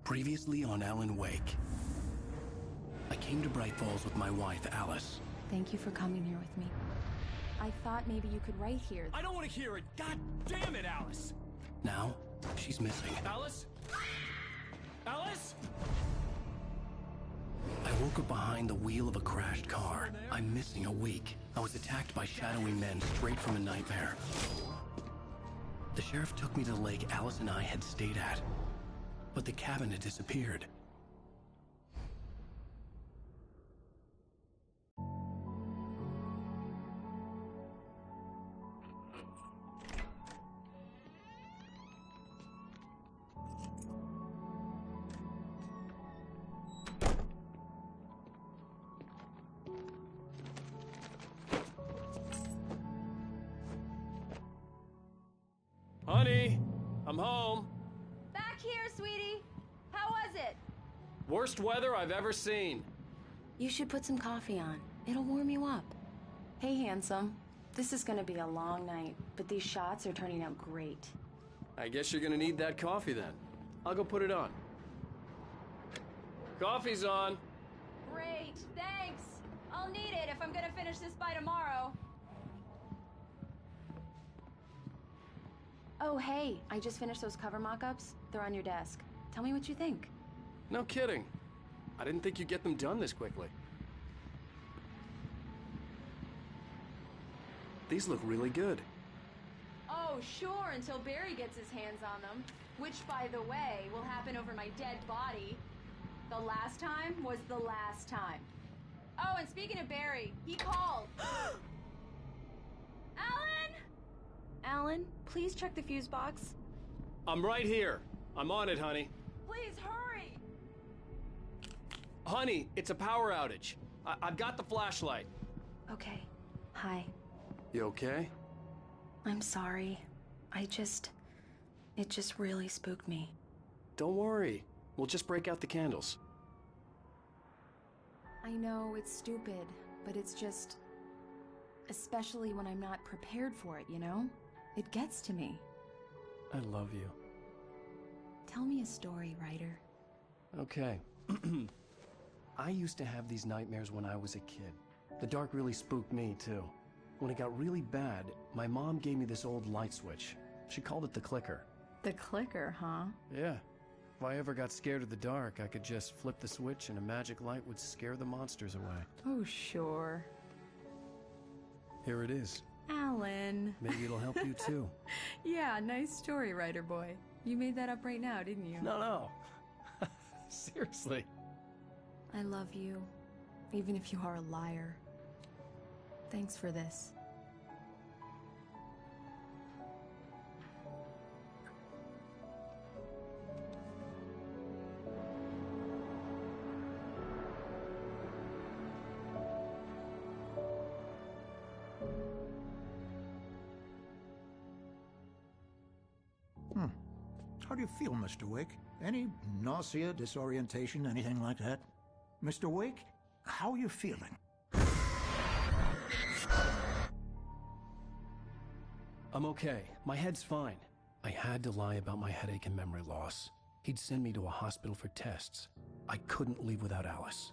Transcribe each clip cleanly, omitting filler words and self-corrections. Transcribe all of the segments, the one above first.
Previously on Alan Wake. I came to Bright Falls with my wife, Alice. Thank you for coming here with me. I thought maybe you could write here. I don't want to hear it! God damn it, Alice! Now, she's missing. Alice? Alice? I woke up behind the wheel of a crashed car. I'm missing a week. I was attacked by shadowy men straight from a nightmare. The sheriff took me to the lake Alice and I had stayed at. But the cabin had disappeared. Honey, I'm home. Back here, sweetie. How was it? Worst weather I've ever seen. You should put some coffee on. It'll warm you up. Hey, handsome. This is gonna be a long night, but these shots are turning out great. I guess you're gonna need that coffee then. I'll go put it on. Coffee's on. Great, thanks. I'll need it if I'm gonna finish this by tomorrow. Oh, hey, I just finished those cover mock-ups. They're on your desk. Tell me what you think. No kidding. I didn't think you'd get them done this quickly. These look really good. Oh, sure, until Barry gets his hands on them. Which, by the way, will happen over my dead body. The last time was the last time. Oh, and speaking of Barry, he called. Alan? Alan, please check the fuse box. I'm right here. I'm on it, honey. Please hurry! Honey, it's a power outage. I've got the flashlight. Okay. Hi. You okay? I'm sorry. It just really spooked me. Don't worry. We'll just break out the candles. I know it's stupid, but it's just... especially when I'm not prepared for it, you know? It gets to me. I love you. Tell me a story, writer. Okay. I used to have these nightmares when I was a kid. The dark really spooked me, too. When it got really bad, my mom gave me this old light switch. She called it the clicker. The clicker, huh? Yeah. If I ever got scared of the dark, I could just flip the switch and a magic light would scare the monsters away. Oh, sure. Here it is. Alan. Maybe it'll help you, too. Yeah, nice story, writer boy. You made that up right now, didn't you? No. Seriously. I love you, even if you are a liar. Thanks for this. How do you feel, Mr. Wake? Any nausea, disorientation, anything like that? Mr. Wake, how are you feeling? I'm okay. My head's fine. I had to lie about my headache and memory loss. He'd send me to a hospital for tests. I couldn't leave without Alice.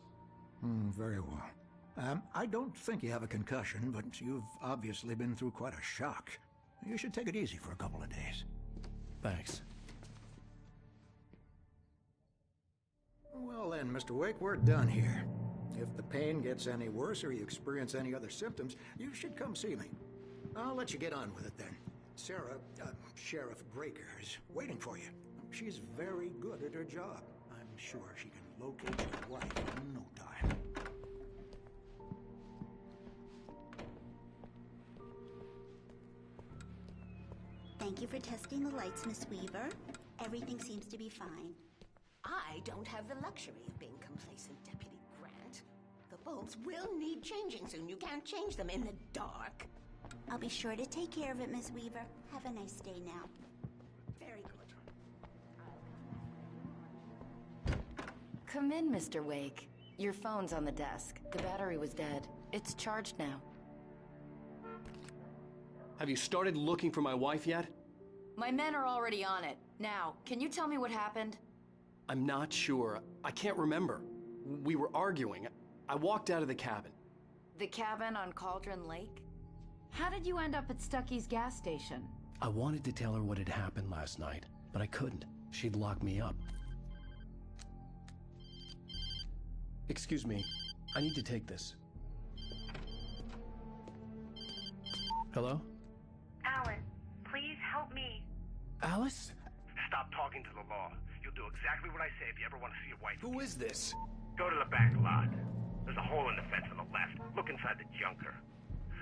Very well. I don't think you have a concussion, but you've obviously been through quite a shock. You should take it easy for a couple of days. Thanks. Well then, Mr. Wake, we're done here. If the pain gets any worse or you experience any other symptoms, you should come see me. I'll let you get on with it then. Sarah, Sheriff Breaker, is waiting for you. She's very good at her job. I'm sure she can locate your wife in no time. Thank you for testing the lights, Miss Weaver. Everything seems to be fine. I don't have the luxury of being complacent, Deputy Grant. The bulbs will need changing soon. You can't change them in the dark. I'll be sure to take care of it, Miss Weaver. Have a nice day now. Very good. Come in, Mr. Wake. Your phone's on the desk. The battery was dead. It's charged now. Have you started looking for my wife yet? My men are already on it. Now, can you tell me what happened? I'm not sure. I can't remember. We were arguing. I walked out of the cabin. The cabin on Cauldron Lake? How did you end up at Stucky's gas station? I wanted to tell her what had happened last night, but I couldn't. She'd lock me up. Excuse me. I need to take this. Hello? Alan, please help me. Alice? Stop talking to the law. You'll do exactly what I say if you ever want to see your wife. Who is this? Go to the back lot. There's a hole in the fence on the left. Look inside the junker.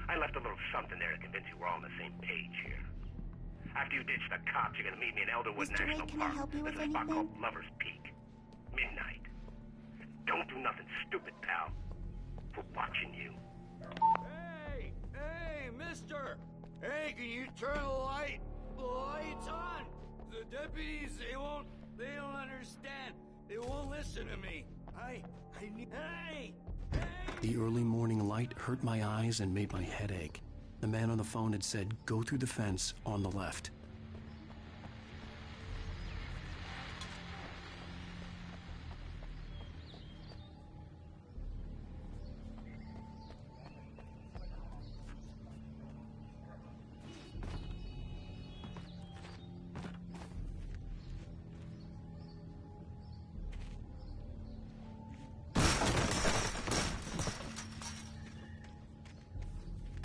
I left a little something there to convince you we're all on the same page here. After you ditch the cops, you're gonna meet me in Elderwood Mr. National Wake, can Park. I help you with There's a spot anything? called Lover's Peak. Midnight. Don't do nothing stupid, pal. We're watching you. Hey, mister! Hey, can you turn the lights on? The deputies, they don't understand. They won't listen to me. I need, hey! The early morning light hurt my eyes and made my head ache. The man on the phone had said, go through the fence on the left.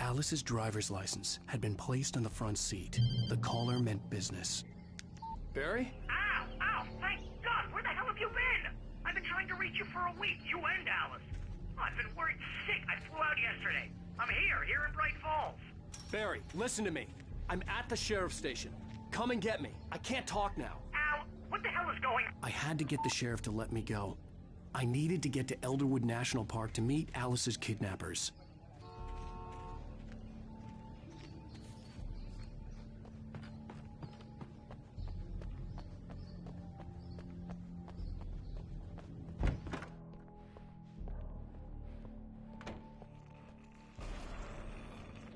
Alice's driver's license had been placed on the front seat. The caller meant business. Barry? Ow! Ow! Thank God! Where the hell have you been? I've been trying to reach you for a week. You and Alice. Oh, I've been worried sick. I flew out yesterday. I'm here in Bright Falls. Barry, listen to me. I'm at the sheriff's station. Come and get me. I can't talk now. Al, what the hell is going on? I had to get the sheriff to let me go. I needed to get to Elderwood National Park to meet Alice's kidnappers.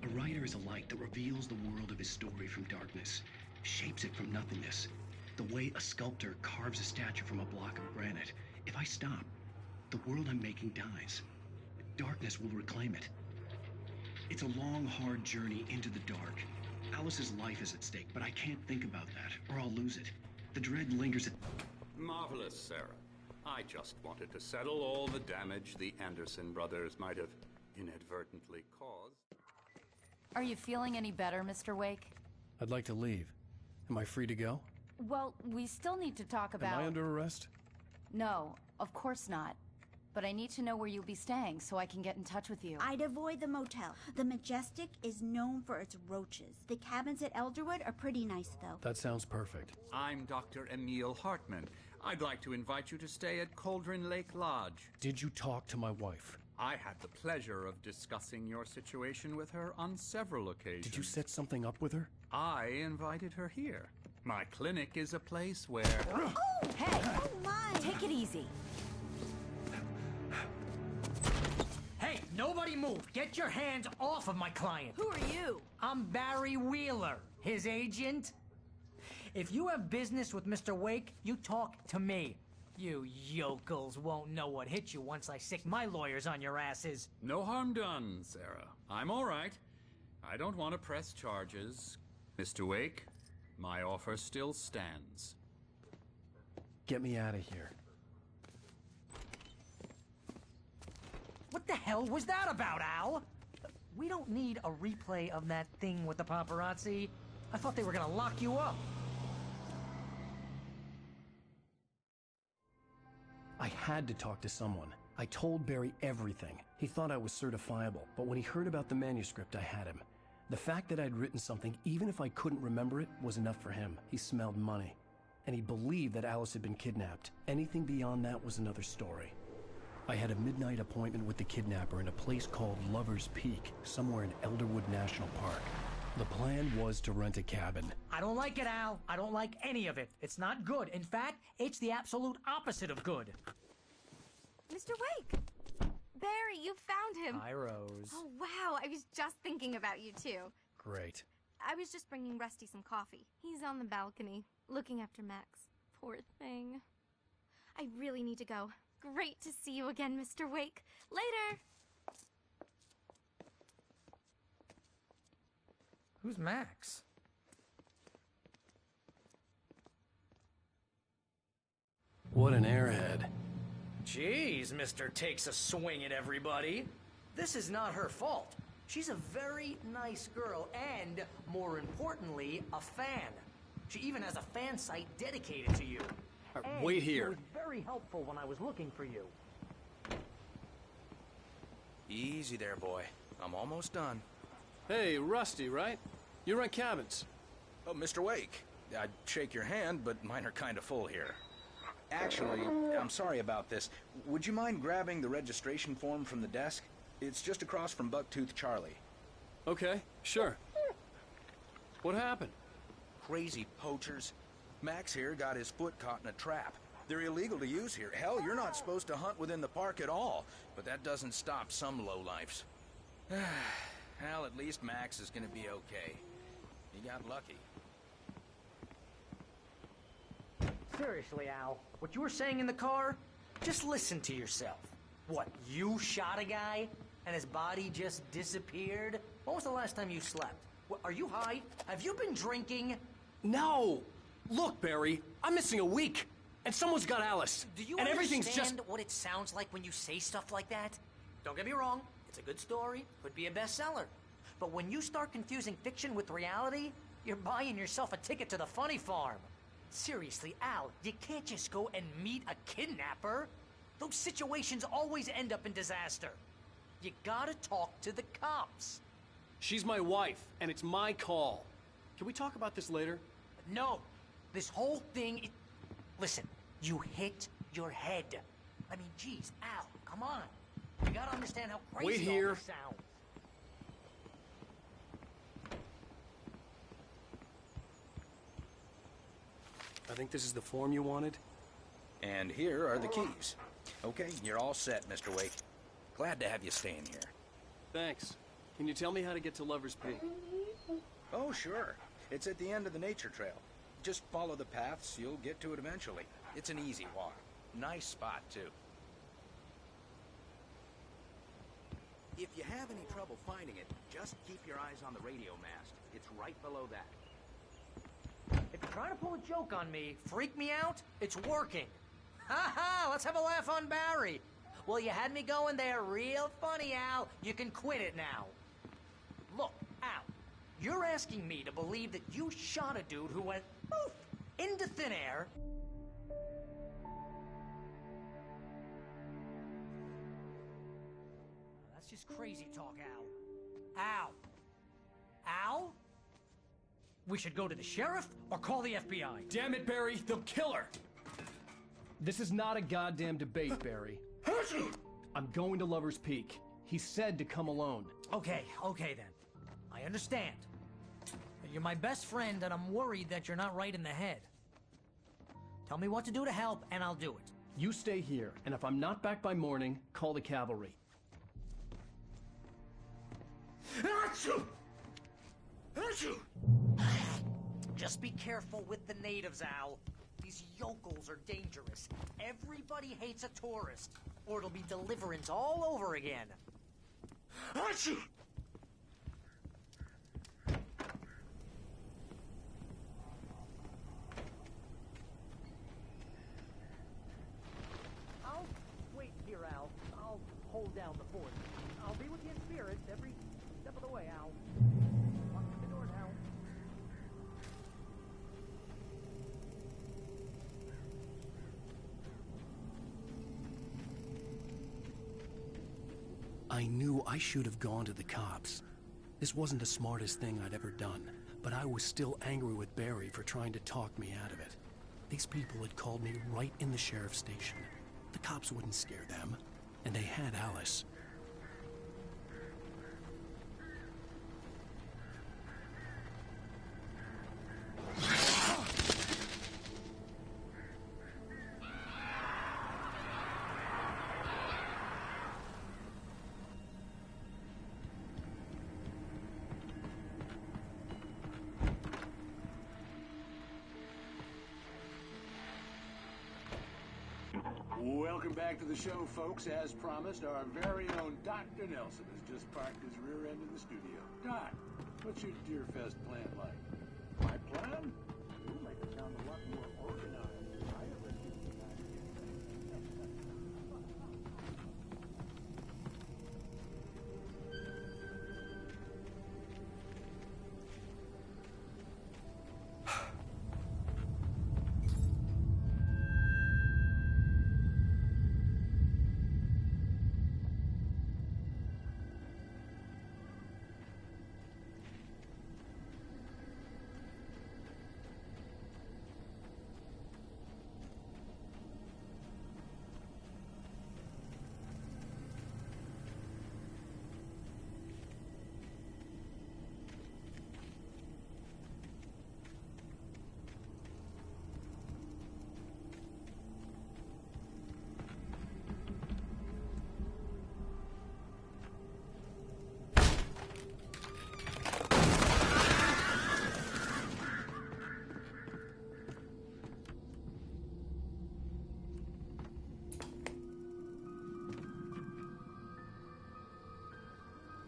A writer is a light that reveals the world of his story from darkness, shapes it from nothingness. The way a sculptor carves a statue from a block of granite. If I stop, the world I'm making dies. Darkness will reclaim it. It's a long, hard journey into the dark. Alice's life is at stake, but I can't think about that, or I'll lose it. The dread lingers at... Marvelous, Sarah. I just wanted to settle all the damage the Anderson brothers might have inadvertently caused. Are you feeling any better, Mr. Wake? I'd like to leave. Am I free to go? Well, we still need to talk about... Am I under arrest? No, of course not. But I need to know where you'll be staying so I can get in touch with you. I'd avoid the motel. The Majestic is known for its roaches. The cabins at Elderwood are pretty nice, though. That sounds perfect. I'm Dr. Emil Hartman. I'd like to invite you to stay at Cauldron Lake Lodge. Did you talk to my wife? I had the pleasure of discussing your situation with her on several occasions. Did you set something up with her? I invited her here. My clinic is a place where... Oh, Hey! Oh, my! Take it easy. Hey, nobody move! Get your hands off of my client! Who are you? I'm Barry Wheeler, his agent. If you have business with Mr. Wake, you talk to me. You yokels won't know what hit you once I sick my lawyers on your asses. No harm done, Sarah. I'm all right. I don't want to press charges. Mr. Wake, my offer still stands. Get me out of here. What the hell was that about, Al? We don't need a replay of that thing with the paparazzi. I thought they were gonna lock you up. I had to talk to someone. I told Barry everything. He thought I was certifiable, but when he heard about the manuscript, I had him. The fact that I'd written something, even if I couldn't remember it, was enough for him. He smelled money. And he believed that Alice had been kidnapped. Anything beyond that was another story. I had a midnight appointment with the kidnapper in a place called Lover's Peak, somewhere in Elderwood National Park. The plan was to rent a cabin. I don't like it, Al. I don't like any of it. It's not good. In fact, it's the absolute opposite of good. Mr. Wake! Barry, you found him! Hi, Rose. Oh, wow. I was just thinking about you, too. Great. I was just bringing Rusty some coffee. He's on the balcony, looking after Max. Poor thing. I really need to go. Great to see you again, Mr. Wake. Later! Who's Max? What an airhead. Jeez, Mr. Takes a swing at everybody. This is not her fault. She's a very nice girl and, more importantly, a fan. She even has a fan site dedicated to you. Wait here. It was very helpful when I was looking for you. Easy there, boy. I'm almost done. Hey, Rusty, right? You rent cabins. Oh, Mr. Wake. I'd shake your hand, but mine are kind of full here. Actually, I'm sorry about this. Would you mind grabbing the registration form from the desk? It's just across from Bucktooth Charlie. Okay, sure. What happened? Crazy poachers. Max here got his foot caught in a trap. They're illegal to use here. Hell, you're not supposed to hunt within the park at all. But that doesn't stop some lowlifes. Well, at least Max is gonna be okay. He got lucky. Seriously, Al, what you were saying in the car? Just listen to yourself. What, you shot a guy and his body just disappeared? When was the last time you slept? What, are you high? Have you been drinking? No! Look, Barry, I'm missing a week, and someone's got Alice. Do you and everything's understand just... what it sounds like when you say stuff like that? Don't get me wrong, it's a good story, could be a bestseller. But when you start confusing fiction with reality, you're buying yourself a ticket to the funny farm. Seriously, Al, you can't just go and meet a kidnapper. Those situations always end up in disaster. You gotta talk to the cops. She's my wife, and it's my call. Can we talk about this later? No. This whole thing... Listen, you hit your head. I mean, geez, Al, come on. You gotta understand how crazy all this sounds. I think this is the form you wanted. And here are the keys. Okay, you're all set, Mr. Wake. Glad to have you staying here. Thanks. Can you tell me how to get to Lover's Peak? Oh, sure. It's at the end of the nature trail. Just follow the paths, you'll get to it eventually. It's an easy walk. Nice spot, too. If you have any trouble finding it, just keep your eyes on the radio mast. It's right below that. If you're trying to pull a joke on me, freak me out, it's working. Ha ha, let's have a laugh on Barry. Well, you had me going there real funny, Al. You can quit it now. Look, Al, you're asking me to believe that you shot a dude who went poof into thin air. That's just crazy talk, Al. Al. Al? We should go to the sheriff or call the FBI. Damn it, Barry, they'll kill her! This is not a goddamn debate, Barry. I'm going to Lover's Peak. He said to come alone. Okay then. I understand. You're my best friend and I'm worried that you're not right in the head. Tell me what to do to help and I'll do it. You stay here, and if I'm not back by morning, call the cavalry. Just be careful with the natives, Al. These yokels are dangerous. Everybody hates a tourist, or it'll be Deliverance all over again. I'll wait here, Al. I'll hold down the fort. I'll be with you in spirit every step of the way, Al. Lock the door now. I knew I should have gone to the cops. This wasn't the smartest thing I'd ever done, but I was still angry with Barry for trying to talk me out of it. These people had called me right in the sheriff's station. The cops wouldn't scare them, and they had Alice. Welcome back to the show, folks. As promised, our very own Dr. Nelson has just parked his rear end in the studio. Doc, what's your Deer Fest plan like? My plan? You'll make it sound a lot more organized than I ever did.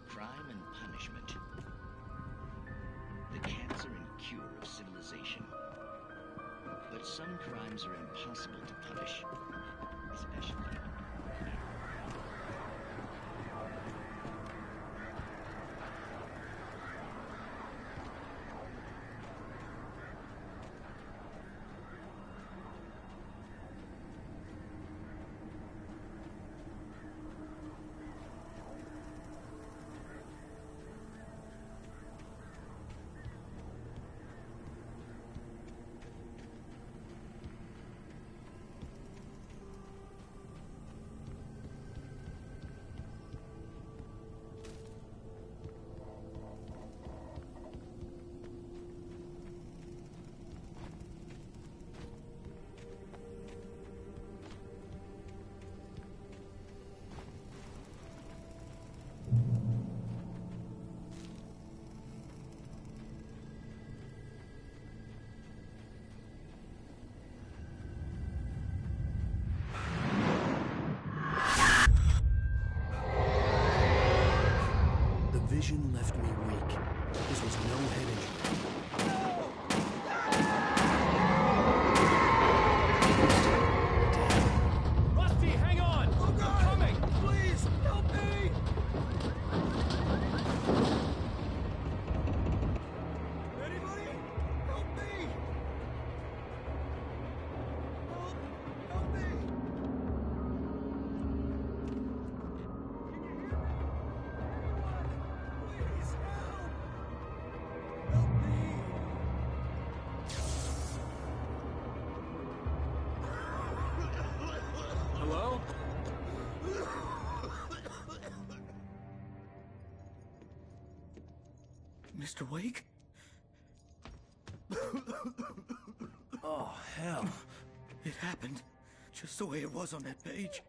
Crime and punishment. The cancer and cure of civilization. But some crimes are impossible to punish, especially. Vision left me weak. This was no head injury. Rusty, hang on! Oh God! I'm coming! Please, help me! Anybody? Help me! Help me! Hello? Mr. Wake? Oh, hell. It happened just the way it was on that page.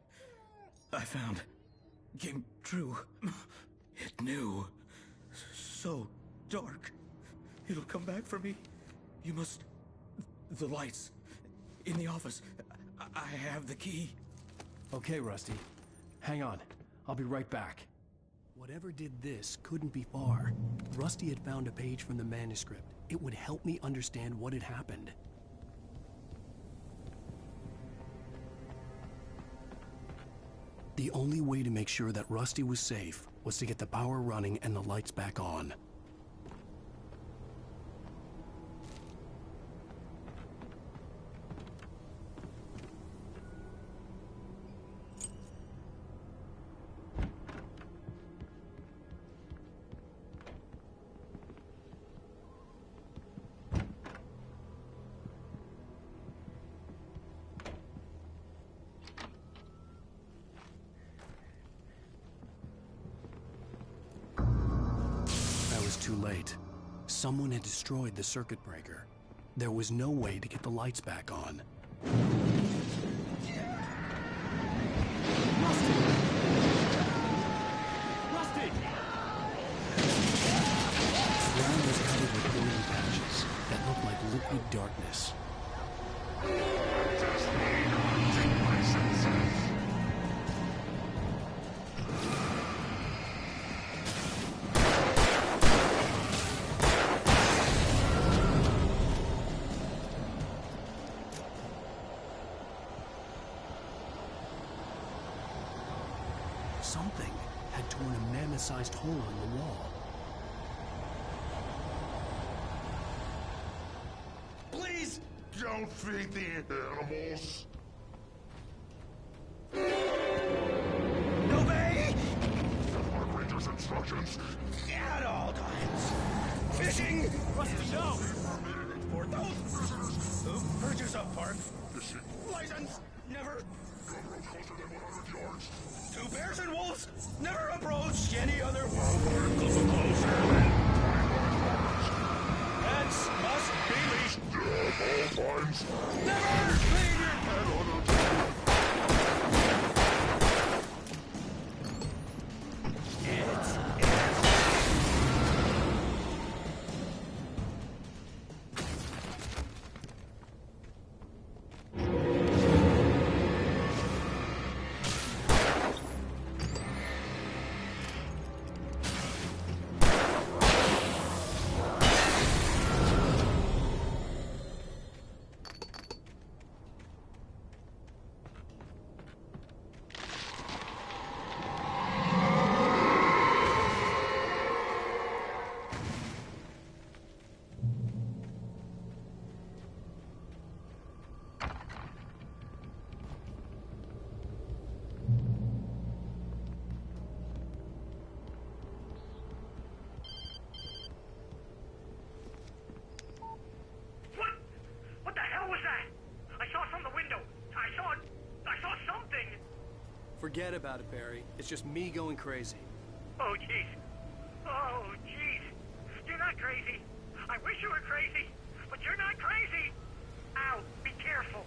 I found. Came true. It knew. So dark. It'll come back for me. You must... The lights. In the office. I have the key. Okay, Rusty. Hang on. I'll be right back. Whatever did this couldn't be far. Rusty had found a page from the manuscript. It would help me understand what had happened. The only way to make sure that Rusty was safe was to get the power running and the lights back on. Too late. Someone had destroyed the circuit breaker. There was no way to get the lights back on. Rusty! Rusty! The ground was covered with glowing patches that looked like liquid darkness. I just need hunting license. Something had torn a mammoth-sized hole in the wall. Please don't feed the animals. Obey! My ranger's instructions. At all times. Fishing! Rusty, no! For those who purchase a park. License, never. Closer than 100 yards. To bears and wolves, never approach any other Pets must be leashed. At all times. Never leave your pet on a table. Forget about it, Barry. It's just me going crazy. Oh, jeez. Oh, jeez. You're not crazy. I wish you were crazy, but you're not crazy. Ow, be careful.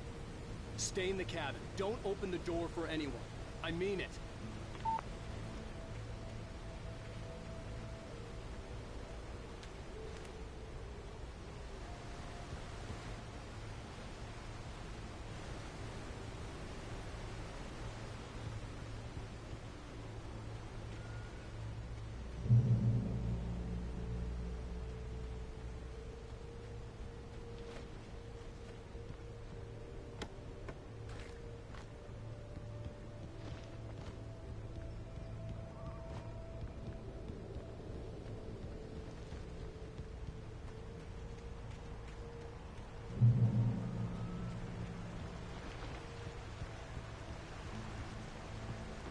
Stay in the cabin. Don't open the door for anyone. I mean it.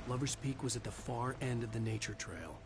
Lover's Peak was at the far end of the nature trail.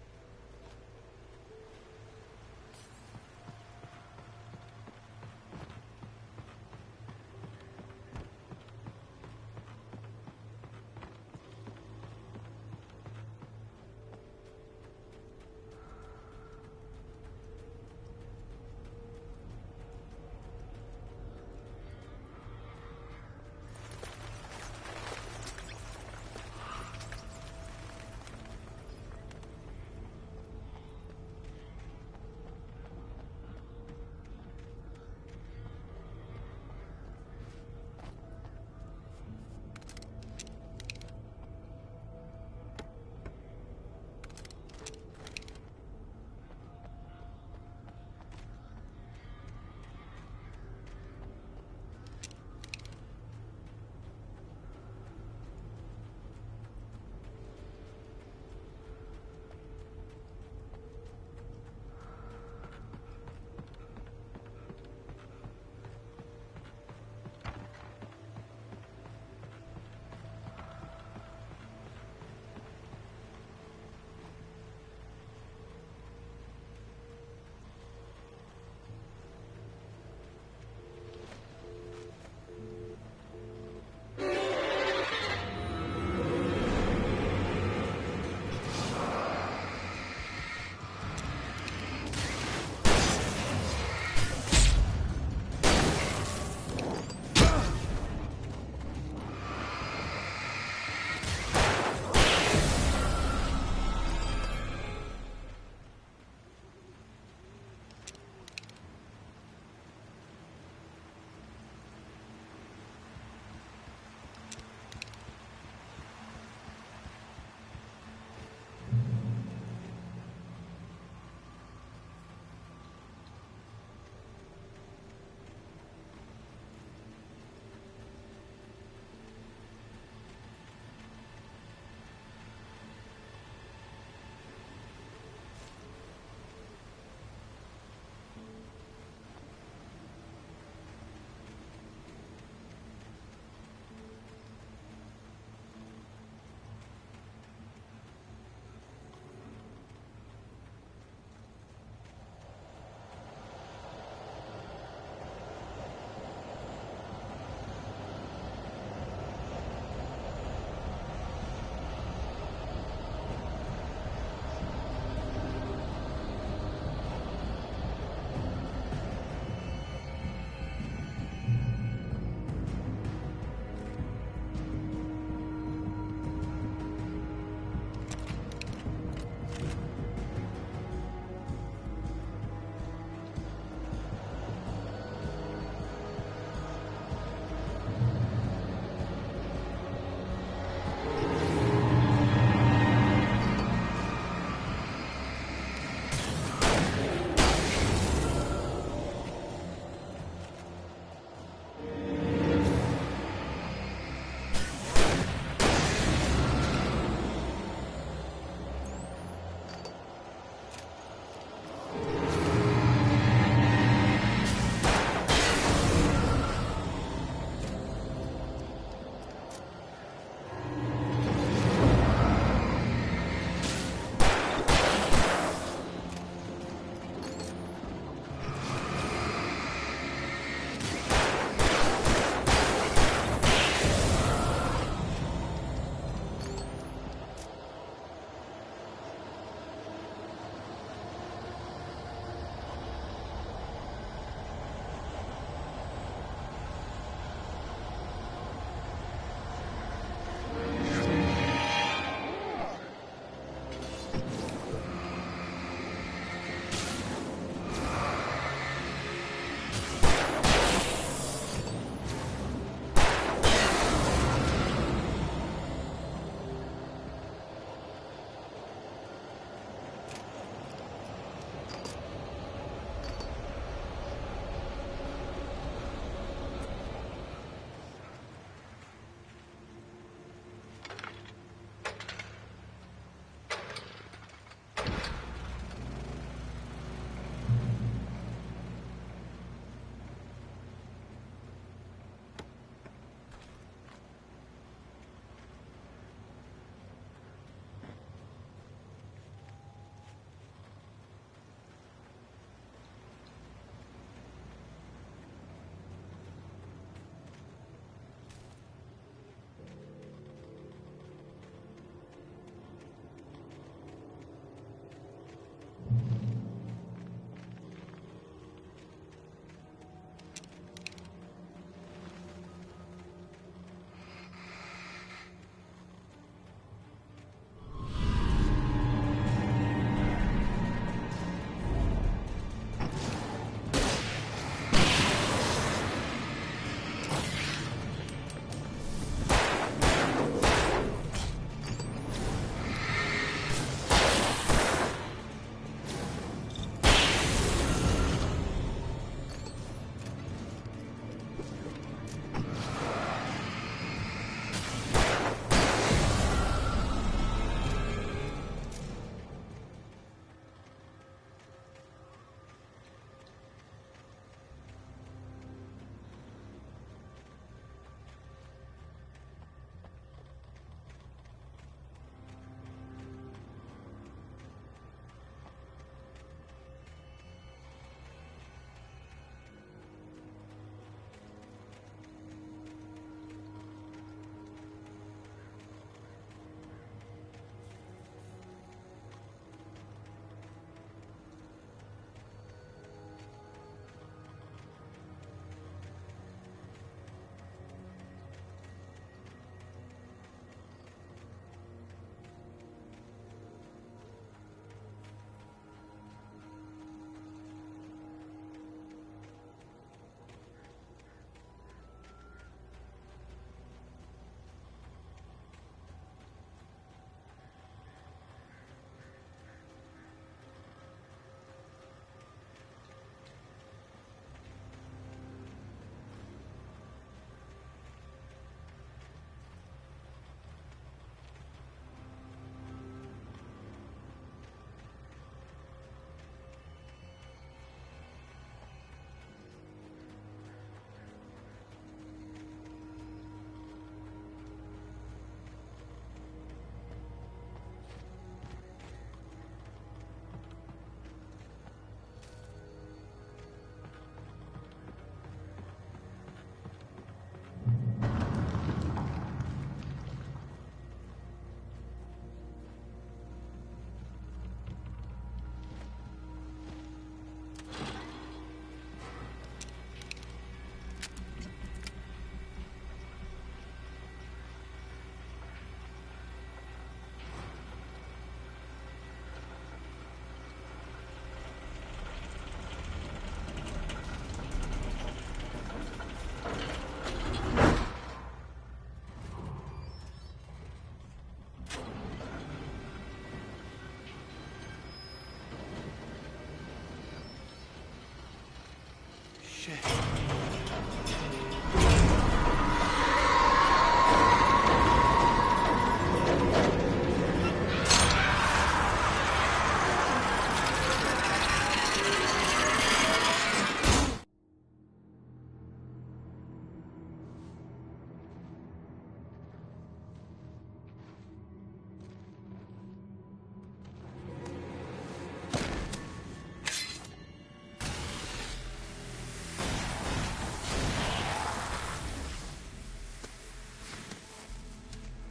shit.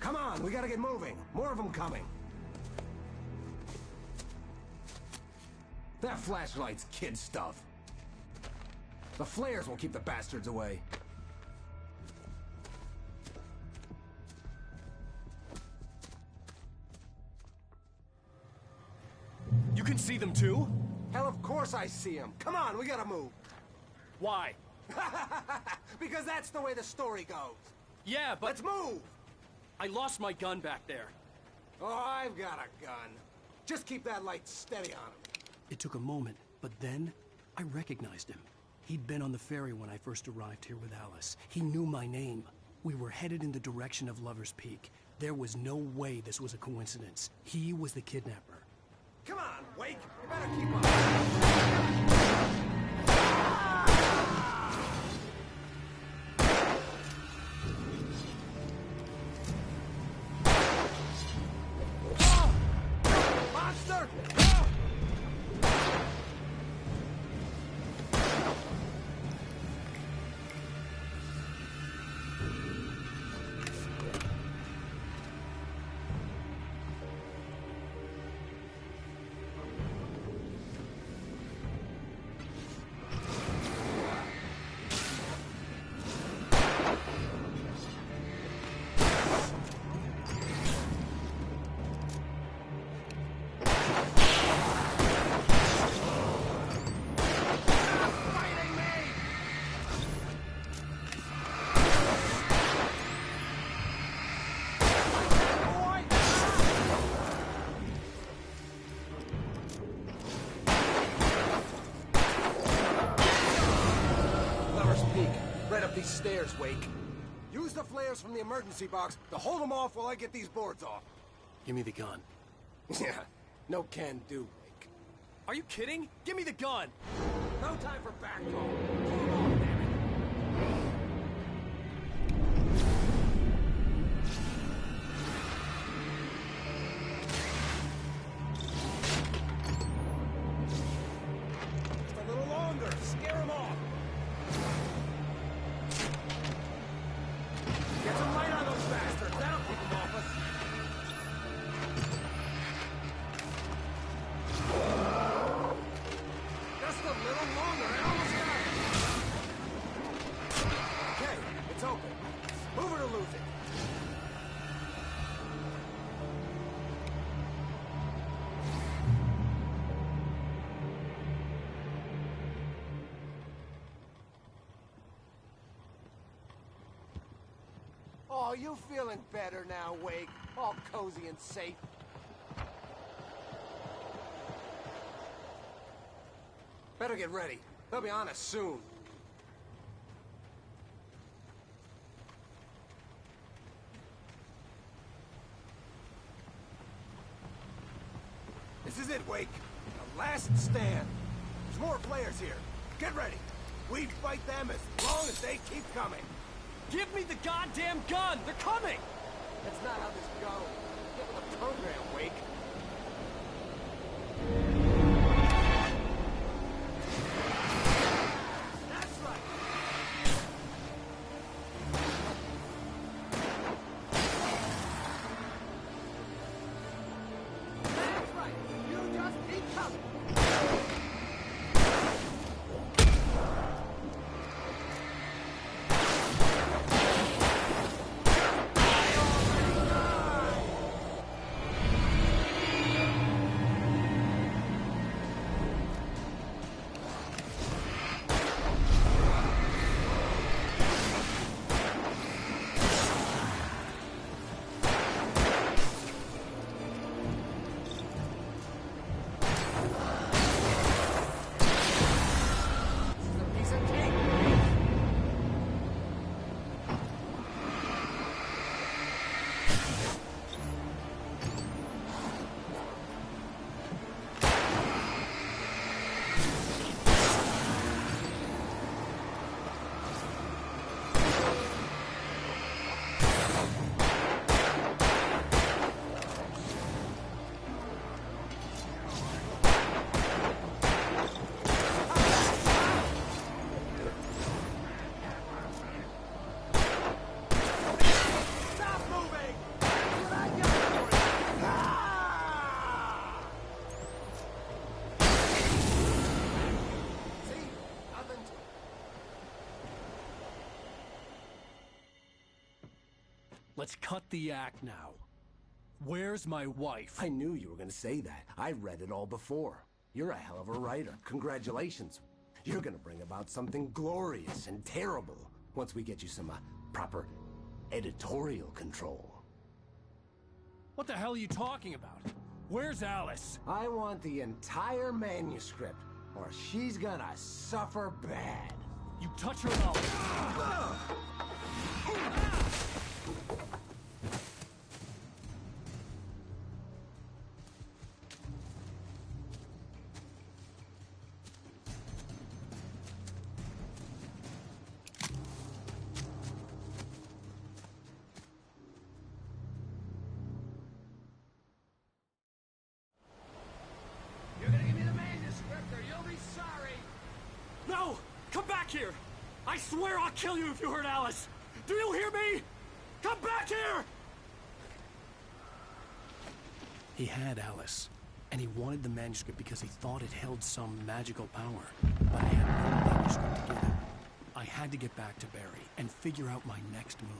Come on, we gotta get moving. More of them coming. That flashlight's kid stuff. The flares will keep the bastards away. You can see them too? Hell, of course I see them. Come on, we gotta move. Why? Because that's the way the story goes. Yeah, but... Let's move! I lost my gun back there. Oh, I've got a gun. Just keep that light steady on him. It took a moment, but then I recognized him. He'd been on the ferry when I first arrived here with Alice. He knew my name. We were headed in the direction of Lover's Peak. There was no way this was a coincidence. He was the kidnapper. Come on, Wake! You better keep up. Monster! These stairs, Wake. Use the flares from the emergency box to hold them off while I get these boards off. Give me the gun. Yeah, no can do, Wake. Are you kidding? Give me the gun! No time for back talk. Hold them off, damn it. Just a little longer. Scare them off. Get some light on those bastards. That'll keep them off us. Just a little longer. I almost got it. Okay, it's open. Move it or lose it. Oh, you feeling better now, Wake? All cozy and safe. Better get ready. They'll be on us soon. This is it, Wake. The last stand. There's more players here. Get ready. We fight them as long as they keep coming. Give me the goddamn gun! They're coming! That's not how this goes. Get with the program, Wake. That's right. That's right. You just keep coming. let's cut the act now. Where's my wife? I knew you were gonna say that. I read it all before. You're a hell of a writer. Congratulations. You're gonna bring about something glorious and terrible once we get you some proper editorial control. What the hell are you talking about? Where's Alice? I want the entire manuscript, or she's gonna suffer bad. You touch her and I'll... You're gonna give me the manuscript or you'll be sorry! No! Come back here! I swear I'll kill you if you hurt Alice! Do you hear me? Come back here! He had Alice, and he wanted the manuscript because he thought it held some magical power. But I had no manuscript to give him. I had to get back to Barry and figure out my next move.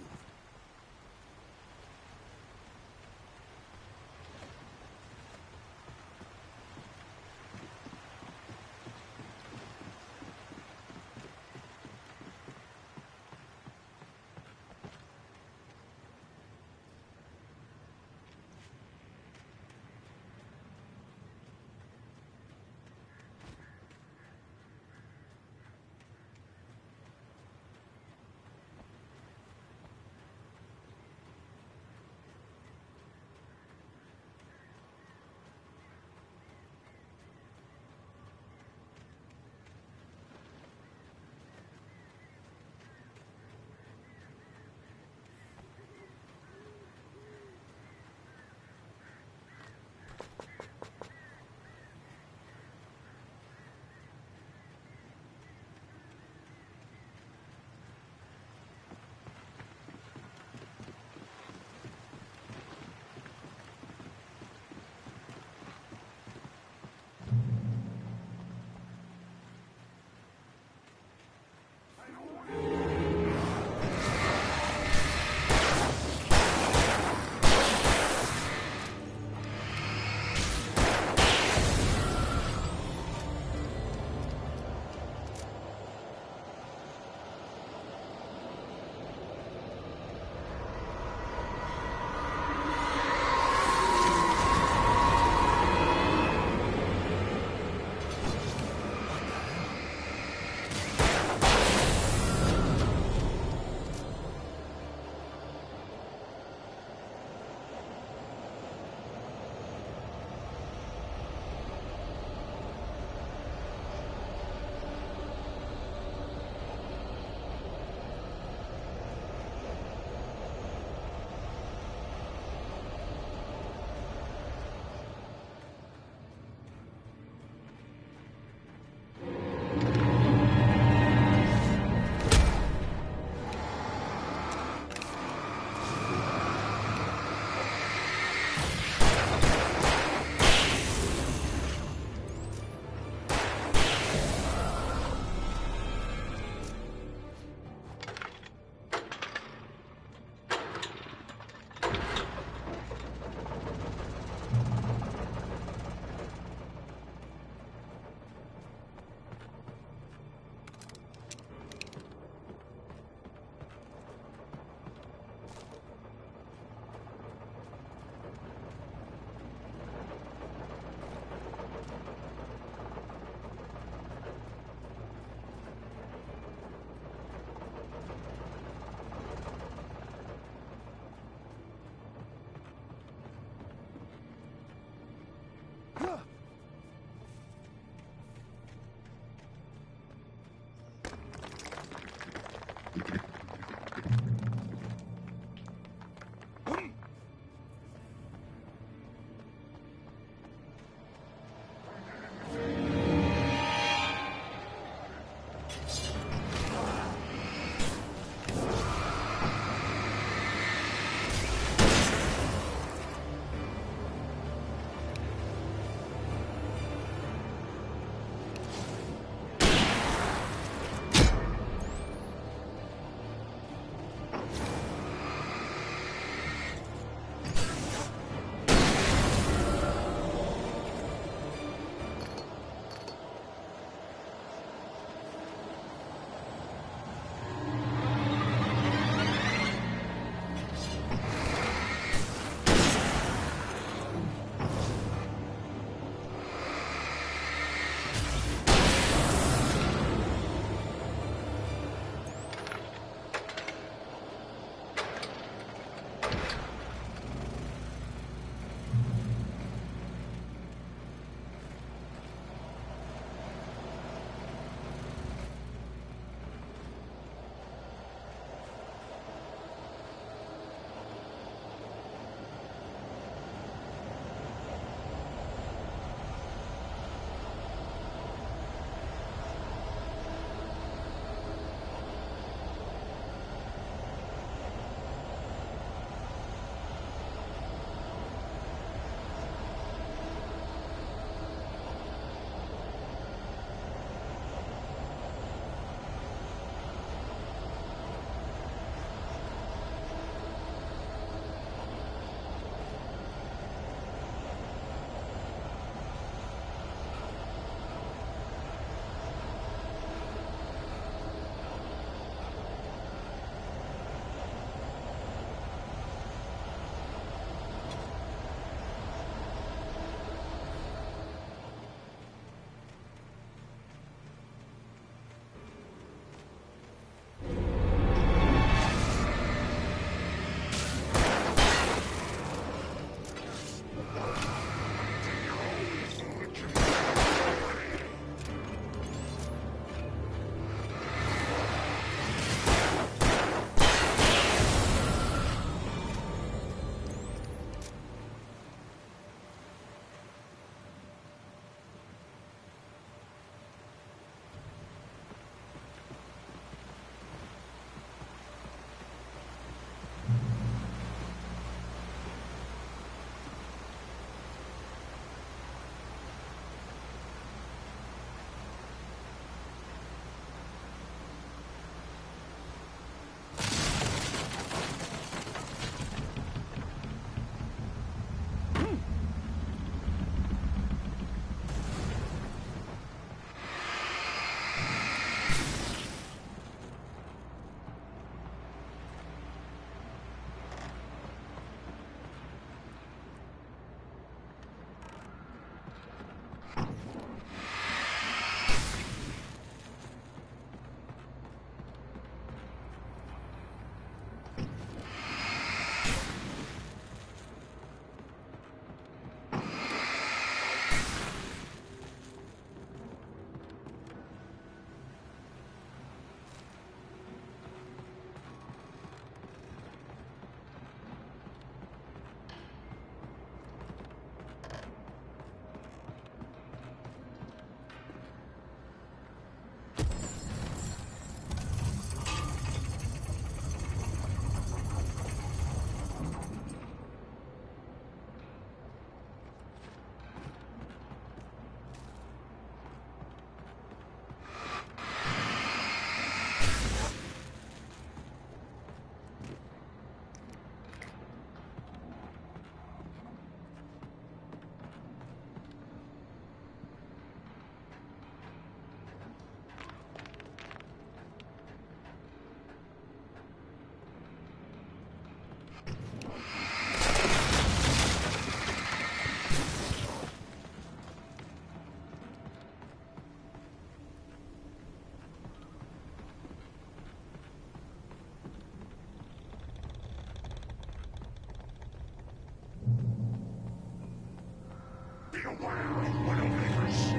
Beware of Widowmakers.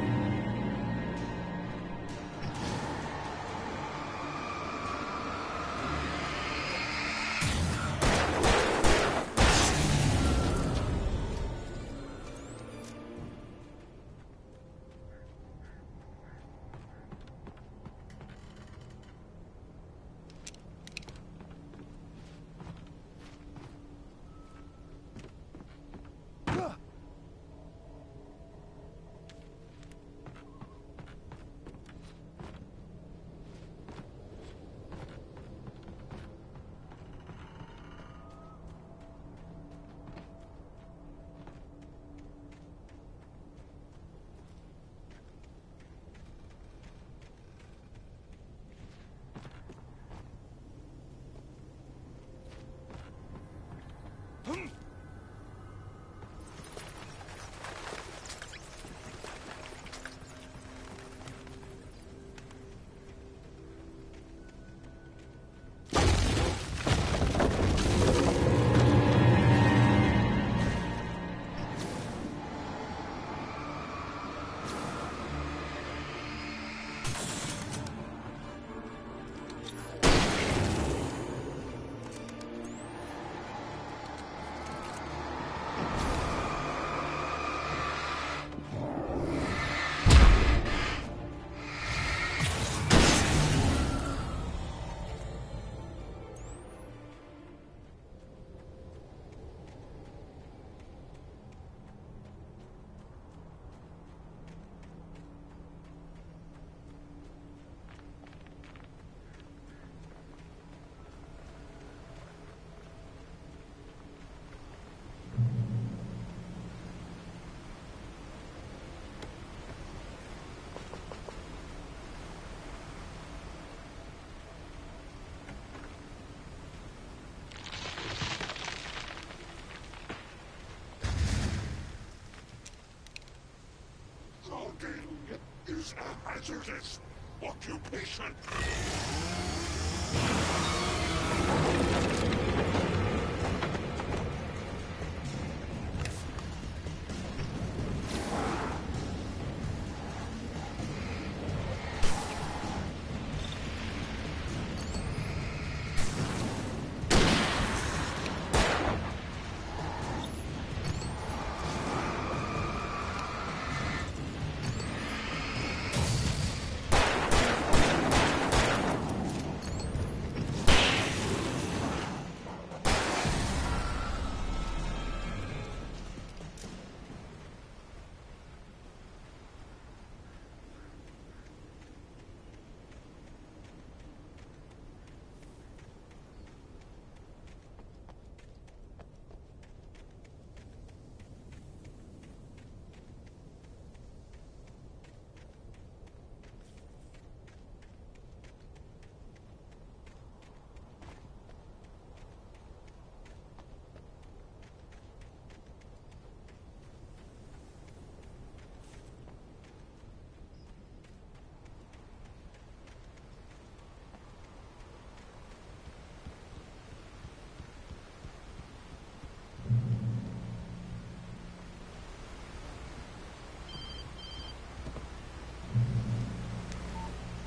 Is a hazardous occupation.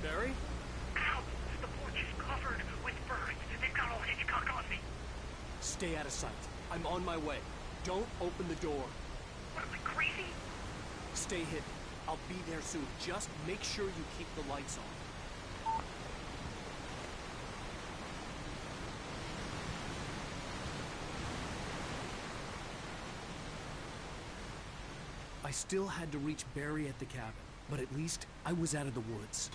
Barry? Ow! The porch is covered with birds. They've got old Hitchcock on me. Stay out of sight. I'm on my way. Don't open the door. What, am I crazy? Stay hidden. I'll be there soon. Just make sure you keep the lights on. I still had to reach Barry at the cabin, but at least I was out of the woods.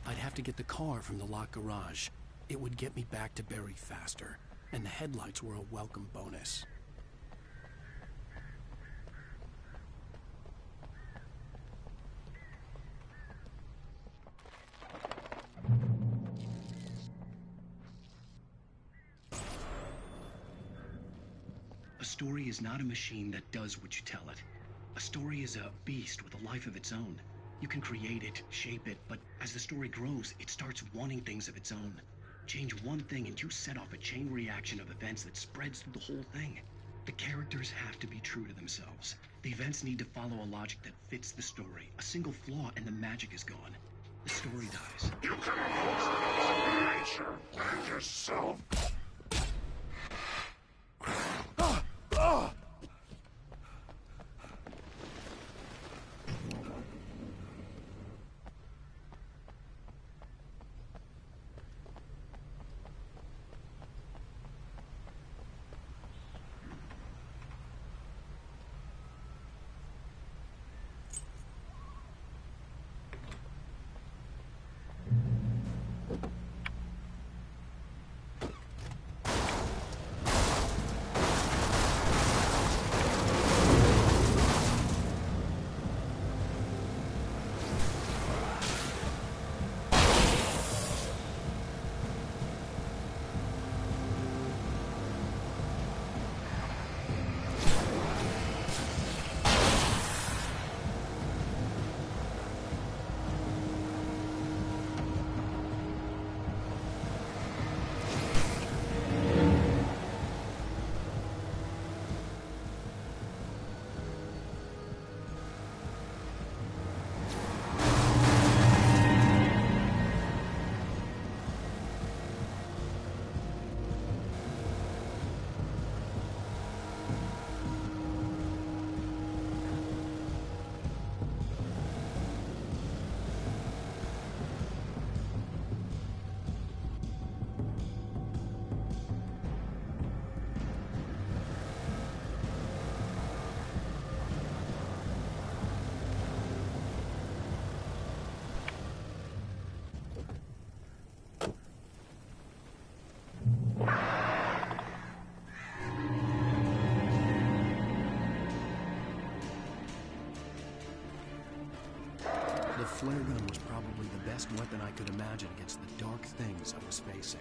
I'd have to get the car from the locked garage. It would get me back to Barry faster, and the headlights were a welcome bonus. story is not a machine that does what you tell it. A story is a beast with a life of its own. You can create it, shape it, but as the story grows, it starts wanting things of its own. Change one thing and you set off a chain reaction of events that spreads through the whole thing. The characters have to be true to themselves. The events need to follow a logic that fits the story. A single flaw and the magic is gone. The story dies. You can afford nature and yourself. The flare gun was probably the best weapon I could imagine against the dark things I was facing.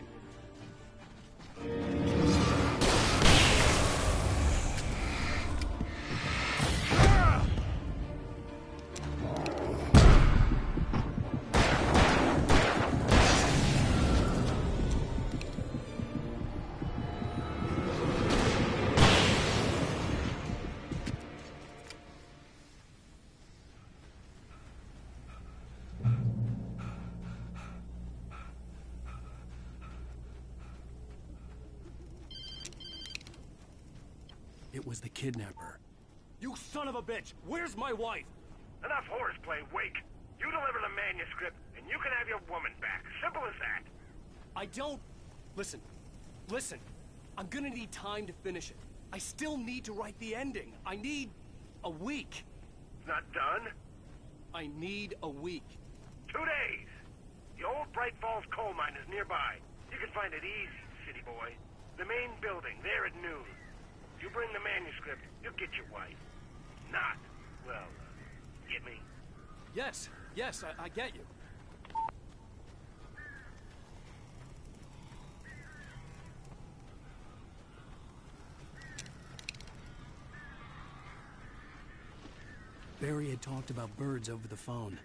It was the kidnapper. You son of a bitch! Where's my wife? Enough horseplay, Wake. You deliver the manuscript, and you can have your woman back. Simple as that. I don't... Listen. I'm gonna need time to finish it. I still need to write the ending. I need a week. Not done? I need a week. 2 days. The old Bright Falls coal mine is nearby. You can find it easy, city boy. The main building, there at noon. You bring the manuscript, you'll get your wife. Not, well, get me? Yes, I get you. Barry had talked about birds over the phone.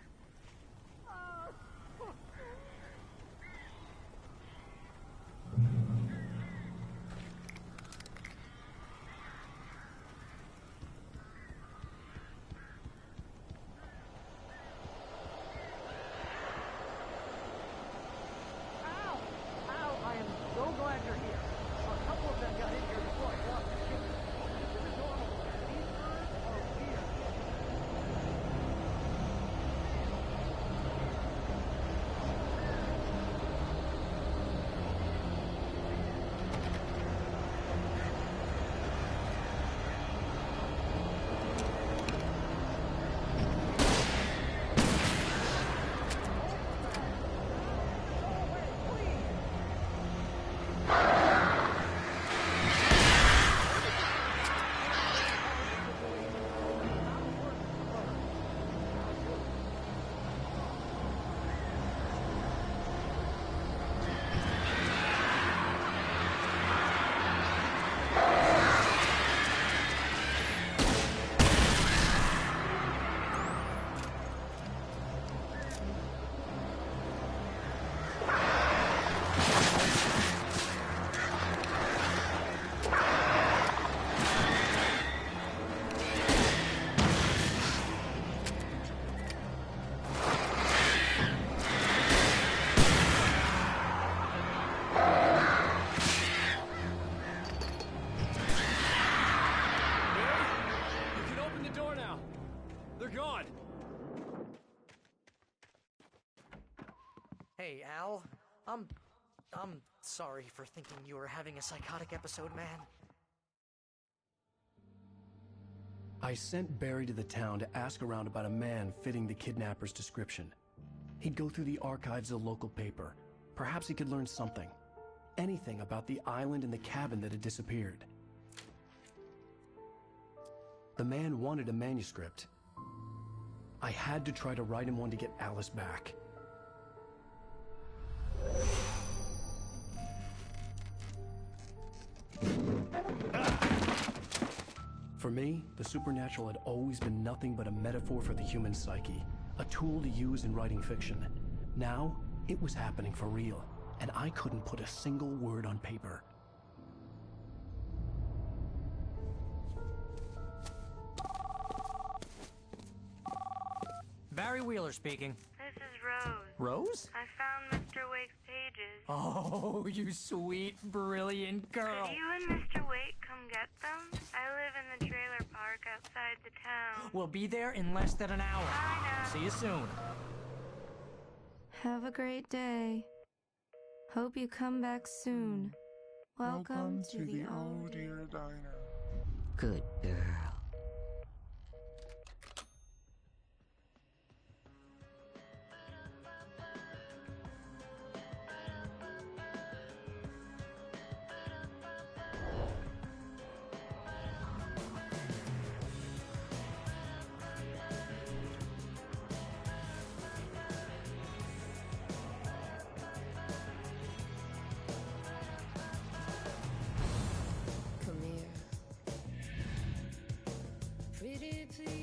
Hey, Al. I'm sorry for thinking you were having a psychotic episode, man. I sent Barry to the town to ask around about a man fitting the kidnapper's description. He'd go through the archives of the local paper. Perhaps he could learn something. Anything about the island and the cabin that had disappeared. The man wanted a manuscript. I had to try to write him one to get Alice back. For me, the supernatural had always been nothing but a metaphor for the human psyche, a tool to use in writing fiction. Now, it was happening for real, and I couldn't put a single word on paper. Barry Wheeler speaking. This is Rose. Rose? I found Mr. Wake's pages. Oh, you sweet, brilliant girl. Could you and Mr. Wake come get them? I live in the trailer park outside the town. We'll be there in less than an hour. I know. See you soon. Have a great day. Hope you come back soon. Welcome to the Oh Dear Diner. Good girl. Come here. Pretty please.